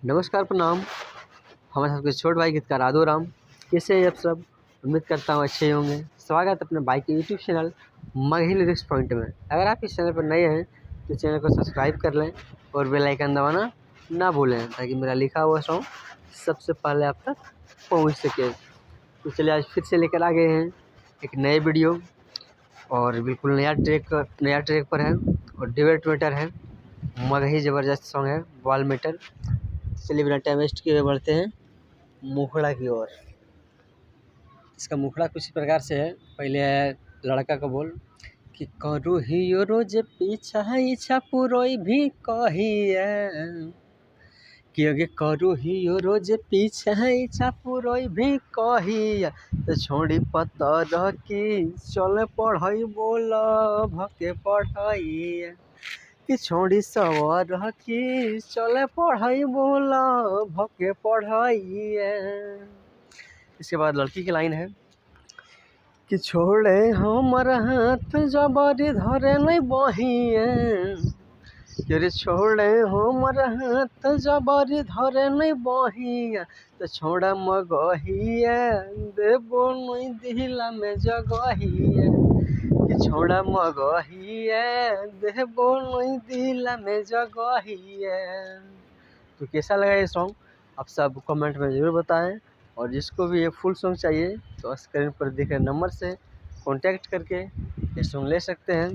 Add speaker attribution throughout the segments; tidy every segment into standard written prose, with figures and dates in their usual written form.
Speaker 1: नमस्कार, प्रणाम। हमारे साथ कुछ छोट भाई गीतकार आदो राम। कैसे हैं आप सब? उम्मीद करता हूँ अच्छे ही होंगे। स्वागत है अपने भाई के YouTube channel Magahi lyrics point में। अगर आप इस चैनल पर नए हैं तो चैनल को सब्सक्राइब कर लें और बेल आइकन दबाना ना भूलें ताकि मेरा लिखा हुआ सॉन्ग सबसे पहले आप तक पहुँच सके। तो चलिए आज फिर से लेकर आ गए हैं एक नए वीडियो और बिल्कुल नया ट्रैक पर है और डिबेट मैटर है। मगही ज़बरदस्त सॉन्ग है, वॉल मीटर। चलिए बिना टाइम वेस्ट किए बढ़ते हैं मुखड़ा की ओर। इसका मुखड़ा कुछ इस प्रकार से है। पहले है लड़का का बोल कि करू हियो रोज पीछा इच्छा पुरोई भी कहिए कि अगे करू हियो रोज पीछा इच्छा पुरोई भी कहिए तो छोड़ी पतर की चले पढ़ाई बोला भके पढ़ाई कि छोड़ी सवर की चले पढ़ाई बोला भके पढ़ाई। इसके बाद लड़की की लाइन है कि छोड़े हमर हाथ जबरी धरे नहीं बहिए कि रे छोड़े हमर हाथ जबरी धरे नहीं बहिया तो छोड़ा मगहिया देबो नहीं दिला में जगहिया कि छोड़ा मगहिया देबो नहीं दिला में जगहिया। तो कैसा लगा ये सॉन्ग आप सब कमेंट में ज़रूर बताएं और जिसको भी ये फुल सॉन्ग चाहिए तो स्क्रीन पर दिखे नंबर से कांटेक्ट करके ये सॉन्ग ले सकते हैं।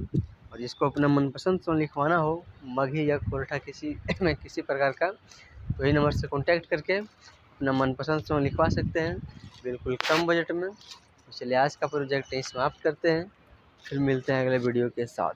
Speaker 1: और जिसको अपना मनपसंद सॉन्ग लिखवाना हो मगही या कोरठा किसी में किसी प्रकार का तो यही नंबर से कांटेक्ट करके अपना मनपसंद सॉन्ग लिखवा सकते हैं बिल्कुल कम बजट में। तो चलिए आज का प्रोजेक्ट यहीं समाप्त करते हैं, फिर मिलते हैं अगले वीडियो के साथ।